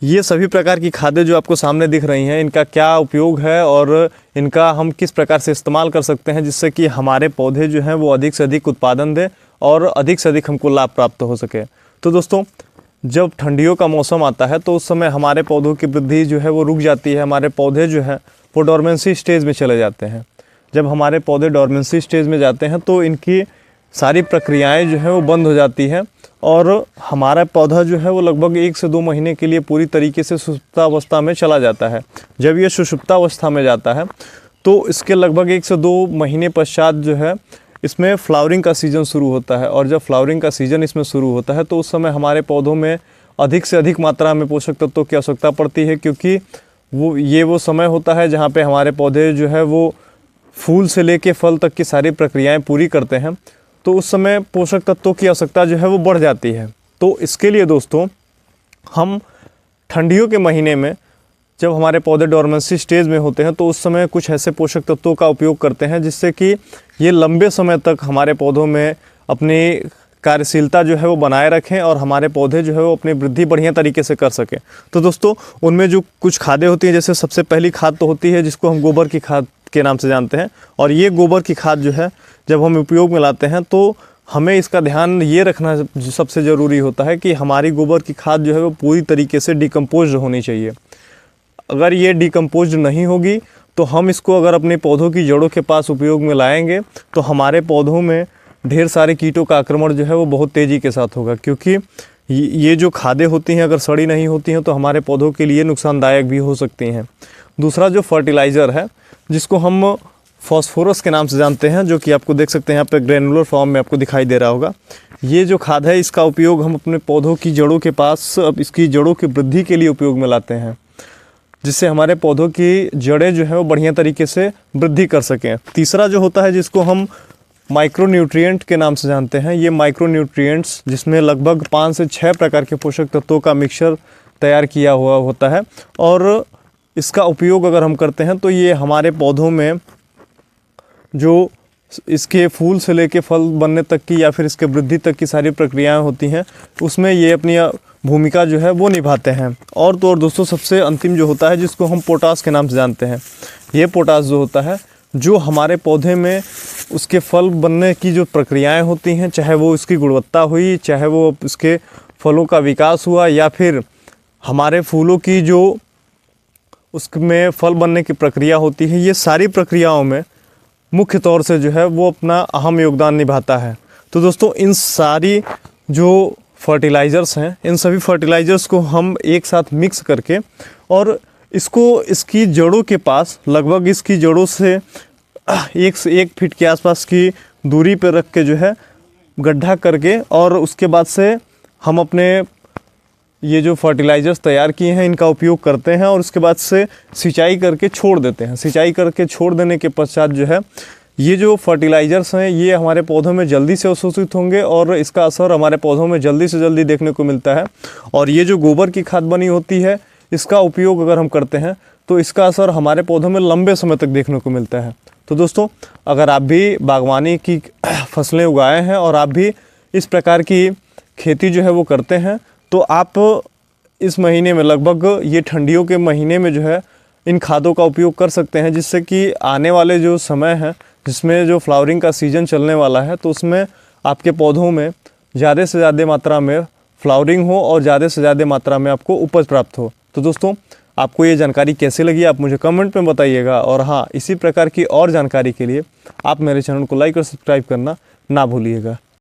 ये सभी प्रकार की खादें जो आपको सामने दिख रही हैं, इनका क्या उपयोग है और इनका हम किस प्रकार से इस्तेमाल कर सकते हैं जिससे कि हमारे पौधे जो हैं वो अधिक से अधिक उत्पादन दें और अधिक से अधिक हमको लाभ प्राप्त हो सके। तो दोस्तों, जब ठंडियों का मौसम आता है तो उस समय हमारे पौधों की वृद्धि जो है वो रुक जाती है। हमारे पौधे जो है वो डोरमेंसी स्टेज में चले जाते हैं। जब हमारे पौधे डोरमेंसी स्टेज में जाते हैं तो इनकी सारी प्रक्रियाएं जो है वो बंद हो जाती हैं और हमारा पौधा जो है वो लगभग 1 से 2 महीने के लिए पूरी तरीके से सुषुप्तावस्था में चला जाता है। जब ये सुषुप्तावस्था में जाता है तो इसके लगभग 1 से 2 महीने पश्चात जो है इसमें फ्लावरिंग का सीज़न शुरू होता है। और जब फ्लावरिंग का सीज़न इसमें शुरू होता है तो उस समय हमारे पौधों में अधिक से अधिक मात्रा में पोषक तत्वों की आवश्यकता पड़ती है, क्योंकि वो समय होता है जहाँ पे हमारे पौधे जो है वो फूल से लेके फल तक की सारी प्रक्रियाएं पूरी करते हैं। तो उस समय पोषक तत्वों की आवश्यकता जो है वो बढ़ जाती है। तो इसके लिए दोस्तों, हम ठंडियों के महीने में जब हमारे पौधे डोरमेंसी स्टेज में होते हैं तो उस समय कुछ ऐसे पोषक तत्वों का उपयोग करते हैं जिससे कि ये लंबे समय तक हमारे पौधों में अपनी कार्यशीलता जो है वो बनाए रखें और हमारे पौधे जो है वो अपनी वृद्धि बढ़िया तरीके से कर सकें। तो दोस्तों, उनमें जो कुछ खादें होती हैं, जैसे सबसे पहली खाद तो होती है जिसको हम गोबर की खाद के नाम से जानते हैं। और ये गोबर की खाद जो है जब हम उपयोग में लाते हैं तो हमें इसका ध्यान ये रखना सबसे ज़रूरी होता है कि हमारी गोबर की खाद जो है वो पूरी तरीके से डिकम्पोज होनी चाहिए। अगर ये डिकम्पोज नहीं होगी तो हम इसको अगर अपने पौधों की जड़ों के पास उपयोग में लाएंगे तो हमारे पौधों में ढेर सारे कीटों का आक्रमण जो है वो बहुत तेज़ी के साथ होगा, क्योंकि ये जो खादें होती हैं अगर सड़ी नहीं होती हैं तो हमारे पौधों के लिए नुकसानदायक भी हो सकती हैं। दूसरा जो फर्टिलाइज़र है जिसको हम फॉस्फोरस के नाम से जानते हैं, जो कि आपको देख सकते हैं यहाँ पे ग्रेनुलर फॉर्म में आपको दिखाई दे रहा होगा। ये जो खाद है इसका उपयोग हम अपने पौधों की जड़ों के पास इसकी जड़ों की वृद्धि के लिए उपयोग में लाते हैं, जिससे हमारे पौधों की जड़ें जो है वो बढ़िया तरीके से वृद्धि कर सकें। तीसरा जो होता है जिसको हम माइक्रोन्यूट्रिएंट के नाम से जानते हैं, ये माइक्रोन्यूट्रिएंट्स जिसमें लगभग 5 से 6 प्रकार के पोषक तत्वों का मिक्सचर तैयार किया हुआ होता है और इसका उपयोग अगर हम करते हैं तो ये हमारे पौधों में जो इसके फूल से लेके फल बनने तक की या फिर इसके वृद्धि तक की सारी प्रक्रियाएं होती हैं उसमें ये अपनी भूमिका जो है वो निभाते हैं। और तो और दोस्तों, सबसे अंतिम जो होता है जिसको हम पोटास के नाम से जानते हैं, ये पोटास जो होता है जो हमारे पौधे में उसके फल बनने की जो प्रक्रियाएं होती हैं, चाहे वो इसकी गुणवत्ता हुई, चाहे वो इसके फलों का विकास हुआ या फिर हमारे फूलों की जो उसमें फल बनने की प्रक्रिया होती है, ये सारी प्रक्रियाओं में मुख्य तौर से जो है वो अपना अहम योगदान निभाता है। तो दोस्तों, इन सारी जो फर्टिलाइज़र्स हैं, इन सभी फर्टिलाइज़र्स को हम एक साथ मिक्स करके और इसको इसकी जड़ों के पास लगभग इसकी जड़ों से 1 फीट के आसपास की दूरी पर रख के जो है गड्ढा करके और उसके बाद से हम अपने ये जो फर्टिलाइज़र्स तैयार किए हैं इनका उपयोग करते हैं और उसके बाद से सिंचाई करके छोड़ देते हैं। सिंचाई करके छोड़ देने के पश्चात जो है ये जो फर्टिलाइज़र्स हैं ये हमारे पौधों में जल्दी से अवशोषित होंगे और इसका असर हमारे पौधों में जल्दी से जल्दी देखने को मिलता है। और ये जो गोबर की खाद बनी होती है इसका उपयोग अगर हम करते हैं तो इसका असर हमारे पौधों में लंबे समय तक देखने को मिलता है। तो दोस्तों, अगर आप भी बागवानी की फसलें उगाए हैं और आप भी इस प्रकार की खेती जो है वो करते हैं तो आप इस महीने में लगभग ये ठंडियों के महीने में जो है इन खादों का उपयोग कर सकते हैं, जिससे कि आने वाले जो समय है जिसमें जो फ्लावरिंग का सीज़न चलने वाला है तो उसमें आपके पौधों में ज़्यादा से ज़्यादा मात्रा में फ्लावरिंग हो और ज़्यादा से ज़्यादा मात्रा में आपको उपज प्राप्त हो। तो दोस्तों, आपको ये जानकारी कैसी लगी आप मुझे कमेंट में बताइएगा। और हाँ, इसी प्रकार की और जानकारी के लिए आप मेरे चैनल को लाइक और सब्सक्राइब करना ना भूलिएगा।